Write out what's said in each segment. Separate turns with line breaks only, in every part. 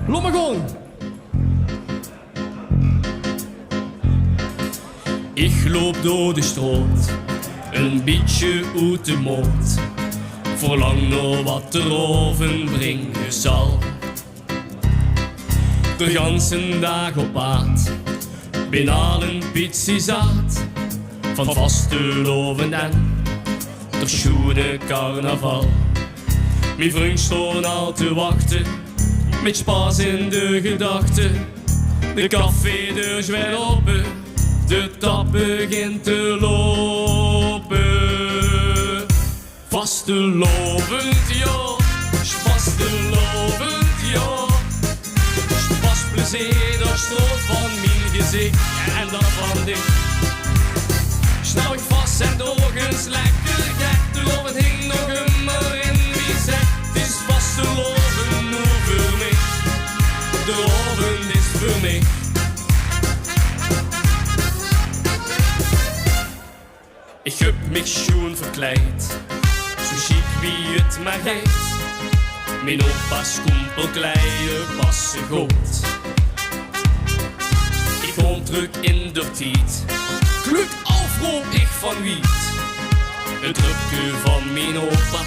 Laat maar gaan. Ik loop door de straat, een beetje uit de mond. Verlang naar wat de oven brengen zal. De ganse dag op pad, ben al een pizzie zat. Van vasteloven en de schoene carnaval. Mijn vriend stond al te wachten, met spaas in de gedachten. De café weer open, de tap begint te lopen. Vastelovend, ja, vastelovend, ja. Pas plezier, dat stroot van mijn gezicht en dat van dit. Snauw ik vast en doorgens lekker gek, de oven hing nog immer in wie zegt. Het is vasteloven over mij, de oven is voor mij. Ik heb mij schoon verkleid, zo chic wie het maar heet. Mijn opa's kompelkleien passen goed. Ik kom terug in de tijd, kluk afroep ik van wiet. Het drukje van mijn opa,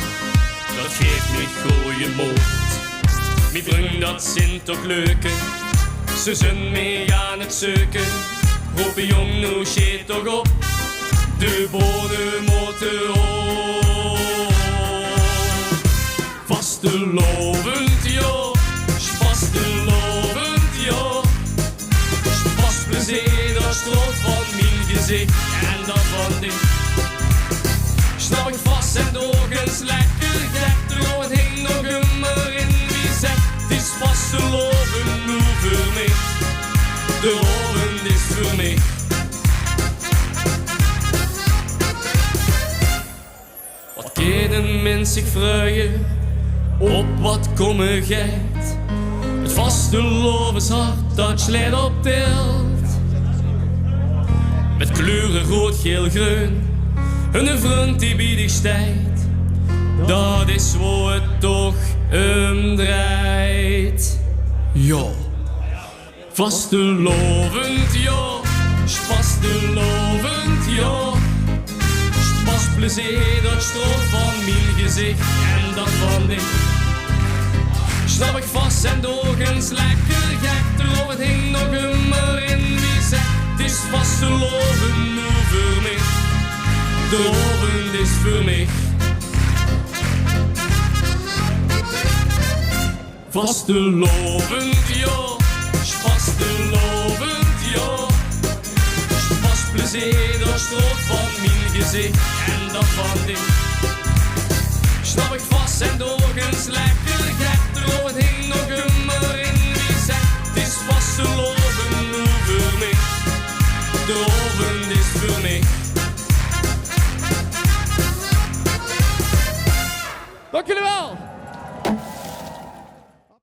dat geeft me goeie moed. Mijn vriend dat zijn toch leuke, ze zijn mee aan het zoeken. Roepen jong, nu shit toch op, de bodem moet op. Vastelovend, ja, vastelovend, ja. Pas plezier, dat stroot van mijn gezicht en dat van dit. Snap ik vast en doorgens lekker gek, de oven hing nog immer in wie zegt. Het is vastelovend nu voor mij, de oven is voor mij. Wat kunnen mensen zich vragen? Op wat kommigheid, het vastelovenshart dat slijt op tilt. Met kleuren rood, geel, groen, een vriend die biedig stijgt. Dat is waar het toch om draait. Ja, vastelovend, ja, vastelovend, ja. Pas plezier, dat stroot van mijn gezicht en dat van dit. Snap ik vast en doorgens lekker gek, de oven hing nog immer in wie zegt. Het is vasteloven nu voor mij, de oven is voor mij. Vastelovend, ja, vastelovend, ja. Pas plezier, dat stroot van mijn gezicht en dat van dit. Snap ik vast en doorgens lekker gek, de oven hing